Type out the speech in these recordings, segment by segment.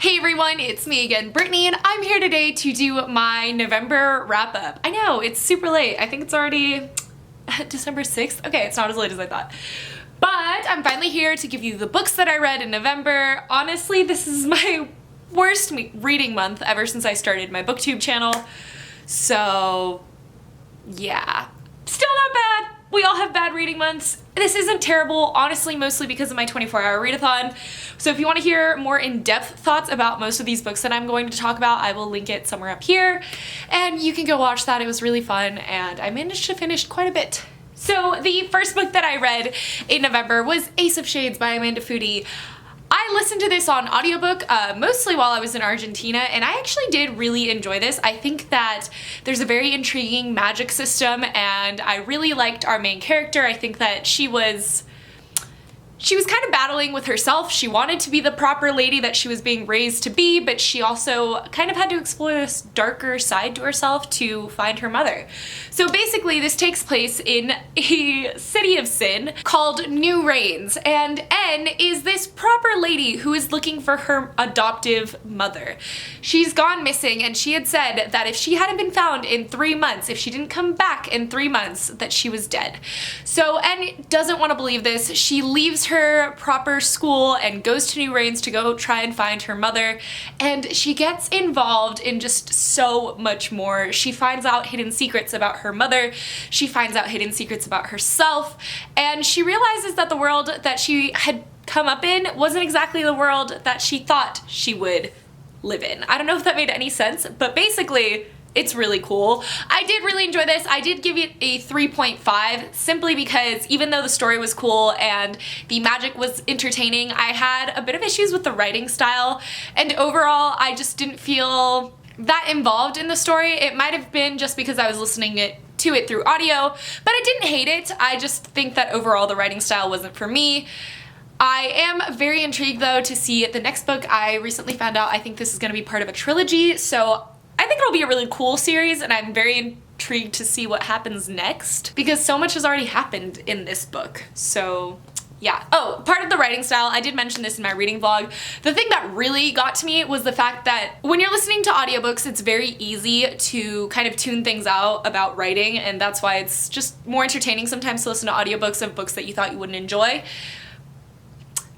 Hey everyone, it's me again, Brittany, and I'm here today to do my November wrap-up. I know, it's super late. I think it's already December 6th. Okay, it's not as late as I thought. But I'm finally here to give you the books that I read in November. Honestly, this is my worst reading month ever since I started my booktube channel. So, yeah. Still not bad. We all have bad reading months. This isn't terrible, honestly, mostly because of my 24-hour readathon. So if you want to hear more in-depth thoughts about most of these books that I'm going to talk about, I will link it somewhere up here. And you can go watch that. It was really fun, and I managed to finish quite a bit. So the first book that I read in November was Ace of Shades by Amanda Foody. I listened to this on audiobook mostly while I was in Argentina, and I actually did really enjoy this. I think that there's a very intriguing magic system, and I really liked our main character. I think that she was kind of battling with herself. She wanted to be the proper lady that she was being raised to be, but she also kind of had to explore this darker side to herself to find her mother. So basically this takes place in a city of sin called New Rains, and N is this proper lady who is looking for her adoptive mother. She's gone missing, and she had said that if she hadn't been found in 3 months, if she didn't come back in 3 months, that she was dead. So N doesn't want to believe this. She leaves her proper school and goes to New Rains to go try and find her mother, and she gets involved in just so much more. She finds out hidden secrets about her mother, she finds out hidden secrets about herself, and she realizes that the world that she had come up in wasn't exactly the world that she thought she would live in. I don't know if that made any sense, but basically it's really cool. I did really enjoy this. I did give it a 3.5 simply because even though the story was cool and the magic was entertaining, I had a bit of issues with the writing style, and overall I just didn't feel that involved in the story. It might have been just because I was listening to it through audio, but I didn't hate it. I just think that overall the writing style wasn't for me. I am very intrigued though to see the next book. I recently found out I think this is going to be part of a trilogy, so I think it'll be a really cool series, and I'm very intrigued to see what happens next because so much has already happened in this book. So yeah. Oh, part of the writing style, I did mention this in my reading vlog. The thing that really got to me was the fact that when you're listening to audiobooks, it's very easy to kind of tune things out about writing, and that's why it's just more entertaining sometimes to listen to audiobooks of books that you thought you wouldn't enjoy.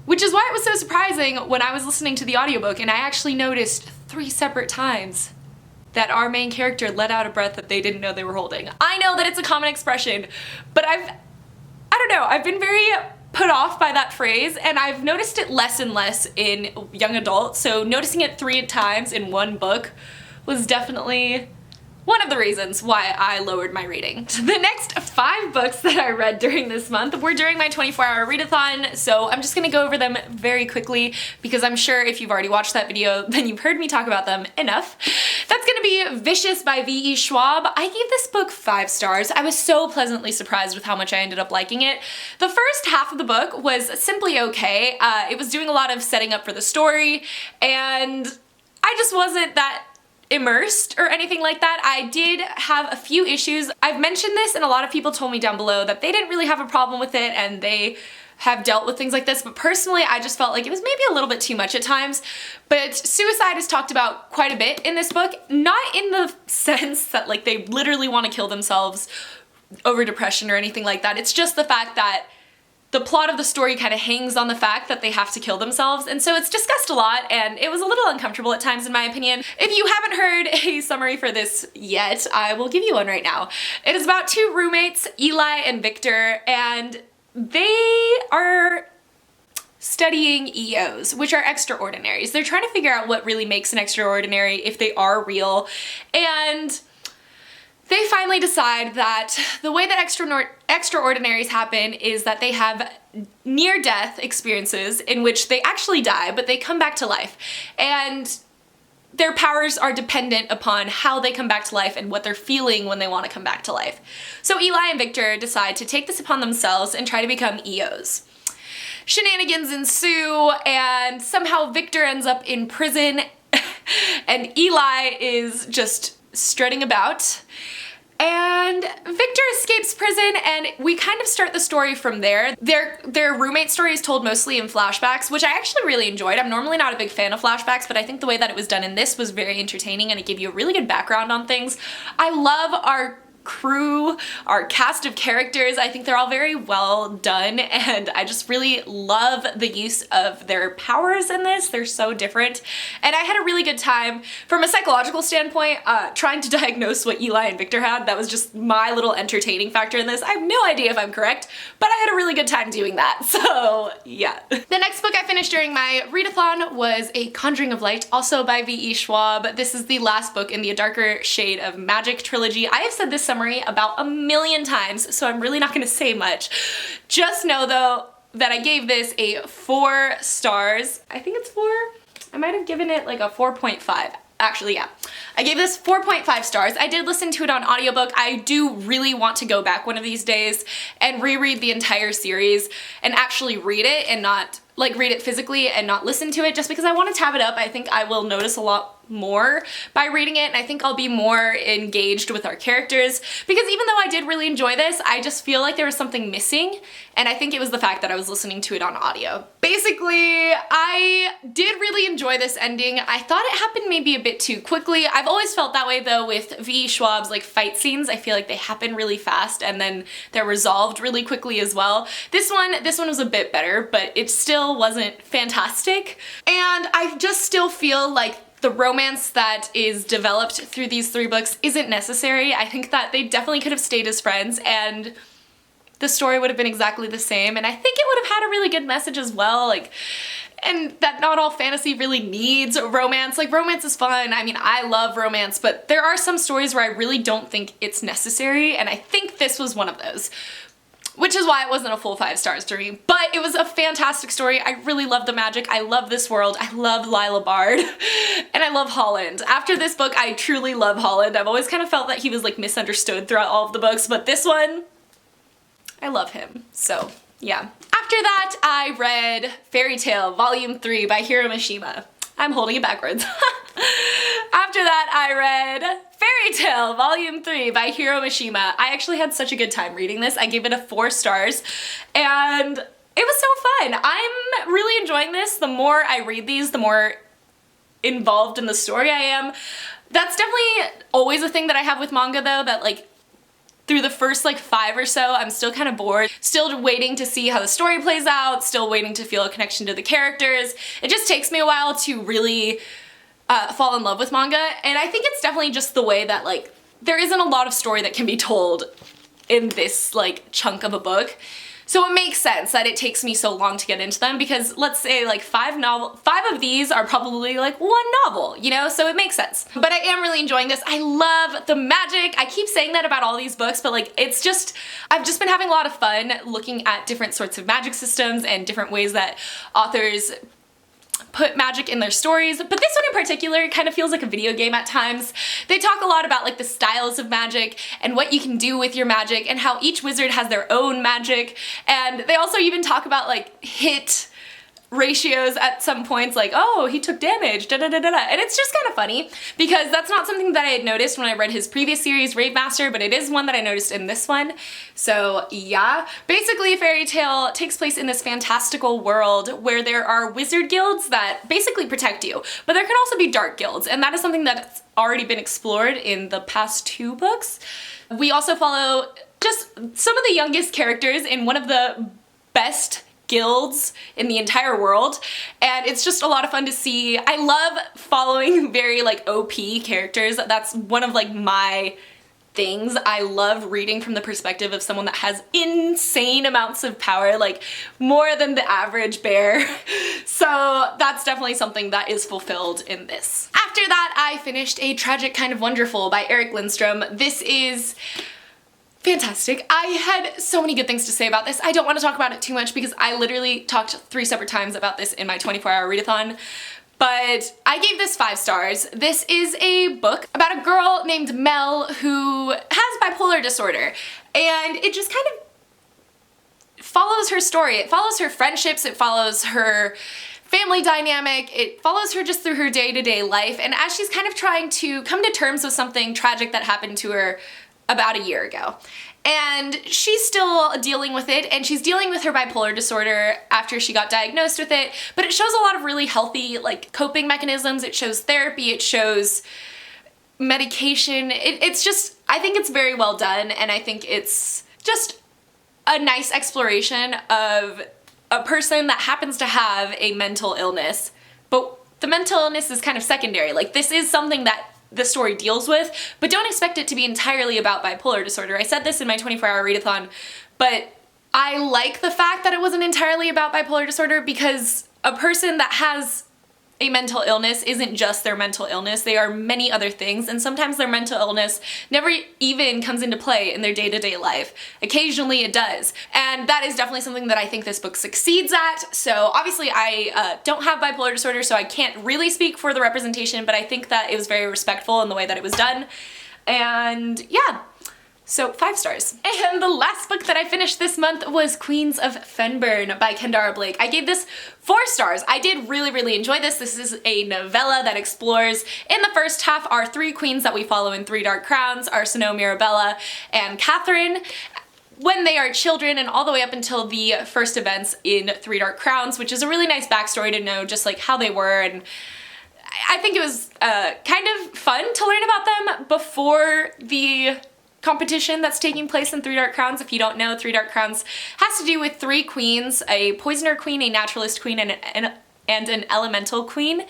Which is why it was so surprising when I was listening to the audiobook and I actually noticed 3 separate times that our main character let out a breath that they didn't know they were holding. I know that it's a common expression, but I don't know, I've been very put off by that phrase, and I've noticed it less and less in young adults, so noticing it 3 times in one book was definitely one of the reasons why I lowered my rating. The next 5 books that I read during this month were during my 24-hour readathon, so I'm just gonna go over them very quickly because I'm sure if you've already watched that video, then you've heard me talk about them enough. That's gonna be Vicious by V.E. Schwab. I gave this book 5 stars. I was so pleasantly surprised with how much I ended up liking it. The first half of the book was simply okay. It was doing a lot of setting up for the story, and I just wasn't that immersed or anything like that. I did have a few issues. I've mentioned this, and a lot of people told me down below that they didn't really have a problem with it and they have dealt with things like this, but personally I just felt like it was maybe a little bit too much at times. But suicide is talked about quite a bit in this book, not in the sense that like they literally want to kill themselves over depression or anything like that. It's just the fact that the plot of the story kind of hangs on the fact that they have to kill themselves, and so it's discussed a lot, and it was a little uncomfortable at times in my opinion. If you haven't heard a summary for this yet, I will give you one right now. It is about 2 roommates, Eli and Victor, and they are studying EOs, which are extraordinaries. They're trying to figure out what really makes an extraordinary, if they are real, and they finally decide that the way that extraordinaries happen is that they have near-death experiences in which they actually die, but they come back to life. And their powers are dependent upon how they come back to life and what they're feeling when they want to come back to life. So Eli and Victor decide to take this upon themselves and try to become EOs. Shenanigans ensue, and somehow Victor ends up in prison and Eli is just strutting about. And Victor escapes prison, and we kind of start the story from there. Their roommate story is told mostly in flashbacks, which I actually really enjoyed. I'm normally not a big fan of flashbacks, but I think the way that it was done in this was very entertaining, and it gave you a really good background on things. I love our crew, our cast of characters. I think they're all very well done, and I just really love the use of their powers in this. They're so different, and I had a really good time from a psychological standpoint trying to diagnose what Eli and Victor had. That was just my little entertaining factor in this. I have no idea if I'm correct, but I had a really good time doing that, so yeah. The next book I finished during my readathon was A Conjuring of Light, also by V.E. Schwab. This is the last book in the A Darker Shade of Magic trilogy. I have said this summary about a million times, so I'm really not going to say much. Just know though that I gave this a 4 stars. I think it's 4. I might have given it like a 4.5. Actually, yeah. I gave this 4.5 stars. I did listen to it on audiobook. I do really want to go back one of these days and reread the entire series and actually read it and not like read it physically and not listen to it, just because I want to tab it up. I think I will notice a lot more by reading it, and I think I'll be more engaged with our characters, because even though I did really enjoy this, I just feel like there was something missing, and I think it was the fact that I was listening to it on audio. Basically, I did really enjoy this ending. I thought it happened maybe a bit too quickly. I've always felt that way though with V. Schwab's like fight scenes. I feel like they happen really fast and then they're resolved really quickly as well. This one was a bit better, but it still wasn't fantastic. And I just still feel like the romance that is developed through these 3 books isn't necessary. I think that they definitely could have stayed as friends and the story would have been exactly the same, and I think it would have had a really good message as well, like, and that not all fantasy really needs romance. Like, romance is fun. I mean, I love romance, but there are some stories where I really don't think it's necessary, and I think this was one of those. Which is why it wasn't a full 5 stars to me. But it was a fantastic story. I really love the magic. I love this world. I love Lila Bard. And I love Holland. After this book, I truly love Holland. I've always kind of felt that he was like misunderstood throughout all of the books, but this one, I love him. So yeah. After that, I read Fairy Tale Volume 3 by Hiro Mishima. I'm holding it backwards. After that, I read Fairy Tale Volume 3 by Hiro Mishima. I actually had such a good time reading this. I gave it a 4 stars, and it was so fun. I'm really enjoying this. The more I read these, the more involved in the story I am. That's definitely always a thing that I have with manga though, that like through the first like 5 or so, I'm still kind of bored, still waiting to see how the story plays out, still waiting to feel a connection to the characters. It just takes me a while to really fall in love with manga, and I think it's definitely just the way that like there isn't a lot of story that can be told in this like chunk of a book. So it makes sense that it takes me so long to get into them, because let's say like 5 of these are probably like 1 novel, you know, so it makes sense. But I am really enjoying this. I love the magic. I keep saying that about all these books, but like it's just, I've just been having a lot of fun looking at different sorts of magic systems and different ways that authors put magic in their stories, but this one in particular kind of feels like a video game at times. They talk a lot about like the styles of magic and what you can do with your magic and how each wizard has their own magic, and they also even talk about like hit ratios at some points, like, oh, he took damage, da da da da da, and it's just kind of funny because that's not something that I had noticed when I read his previous series, Rave Master, but it is one that I noticed in this one. So yeah, basically Fairy Tale takes place in this fantastical world where there are wizard guilds that basically protect you, but there can also be dark guilds, and that is something that's already been explored in the past 2 books. We also follow just some of the youngest characters in one of the best guilds in the entire world, and it's just a lot of fun to see. I love following very like OP characters. That's one of like my things. I love reading from the perspective of someone that has insane amounts of power, like more than the average bear. So that's definitely something that is fulfilled in this. After that, I finished A Tragic Kind of Wonderful by Eric Lindstrom. This is fantastic. I had so many good things to say about this. I don't want to talk about it too much because I literally talked 3 separate times about this in my 24-hour readathon, but I gave this 5 stars. This is a book about a girl named Mel who has bipolar disorder, and it just kind of follows her story. It follows her friendships, it follows her family dynamic, it follows her just through her day-to-day life, and as she's kind of trying to come to terms with something tragic that happened to her about a year ago. And she's still dealing with it, and she's dealing with her bipolar disorder after she got diagnosed with it, but it shows a lot of really healthy like coping mechanisms. It shows therapy, it shows medication. It's just, I think it's very well done, and I think it's just a nice exploration of a person that happens to have a mental illness, but the mental illness is kind of secondary. Like, this is something that the story deals with, but don't expect it to be entirely about bipolar disorder. I said this in my 24-hour readathon, but I like the fact that it wasn't entirely about bipolar disorder, because a person that has a mental illness isn't just their mental illness. They are many other things, and sometimes their mental illness never even comes into play in their day-to-day life. Occasionally it does, and that is definitely something that I think this book succeeds at. So obviously I don't have bipolar disorder, so I can't really speak for the representation, but I think that it was very respectful in the way that it was done, and yeah. So 5 stars. And the last book that I finished this month was Queens of Fenburn by Kendara Blake. I gave this 4 stars. I did really enjoy this. This is a novella that explores, in the first half, our 3 queens that we follow in Three Dark Crowns, Arsinoe, Mirabella, and Catherine, when they are children, and all the way up until the first events in Three Dark Crowns, which is a really nice backstory to know just like how they were, and I think it was kind of fun to learn about them before the competition that's taking place in Three Dark Crowns. If you don't know, Three Dark Crowns has to do with 3 queens, a poisoner queen, a naturalist queen, and an elemental queen,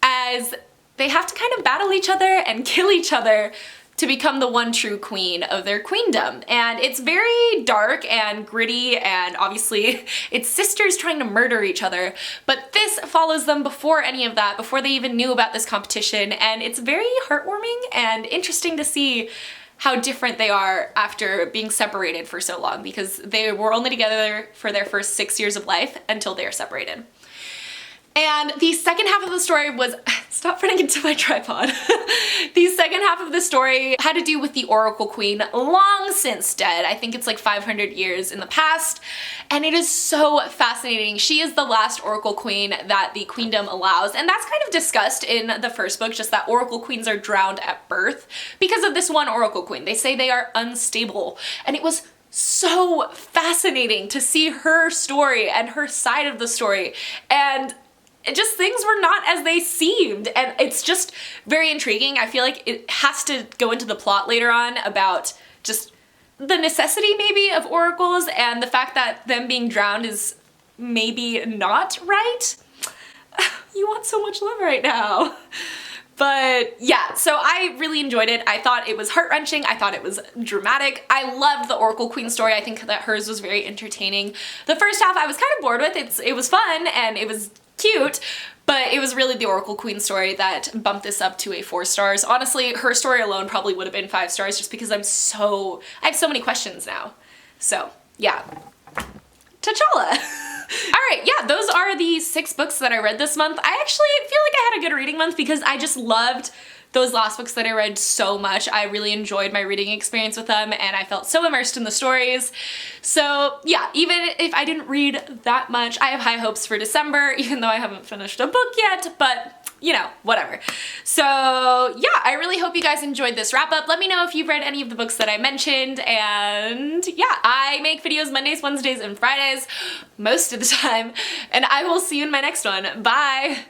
as they have to kind of battle each other and kill each other to become the one true queen of their queendom. And it's very dark and gritty, and obviously it's sisters trying to murder each other, but this follows them before any of that, before they even knew about this competition, and it's very heartwarming and interesting to see how different they are after being separated for so long, because they were only together for their first 6 years of life until they are separated. And the second half of the story was, stop running into my tripod. The second half of the story had to do with the Oracle Queen, long since dead. I think it's like 500 years in the past, and it is so fascinating. She is the last Oracle Queen that the queendom allows, and that's kind of discussed in the first book, just that Oracle Queens are drowned at birth because of this one Oracle Queen. They say they are unstable, and it was so fascinating to see her story and her side of the story, and just things were not as they seemed, and it's just very intriguing. I feel like it has to go into the plot later on about just the necessity maybe of oracles, and the fact that them being drowned is maybe not right. You want so much love right now. But yeah, so I really enjoyed it. I thought it was heart-wrenching. I thought it was dramatic. I loved the Oracle Queen story. I think that hers was very entertaining. The first half I was kind of bored with. It was fun and it was cute, but it was really the Oracle Queen story that bumped this up to a 4 stars. Honestly, her story alone probably would have been 5 stars, just because I have so many questions now. So yeah, T'Challa. Alright, yeah, those are the 6 books that I read this month. I actually feel like I had a good reading month because I just loved those last books that I read so much. I really enjoyed my reading experience with them, and I felt so immersed in the stories. So yeah, even if I didn't read that much, I have high hopes for December, even though I haven't finished a book yet, but you know, whatever. So yeah, I really hope you guys enjoyed this wrap up. Let me know if you've read any of the books that I mentioned, and yeah, I make videos Mondays, Wednesdays, and Fridays most of the time, and I will see you in my next one. Bye!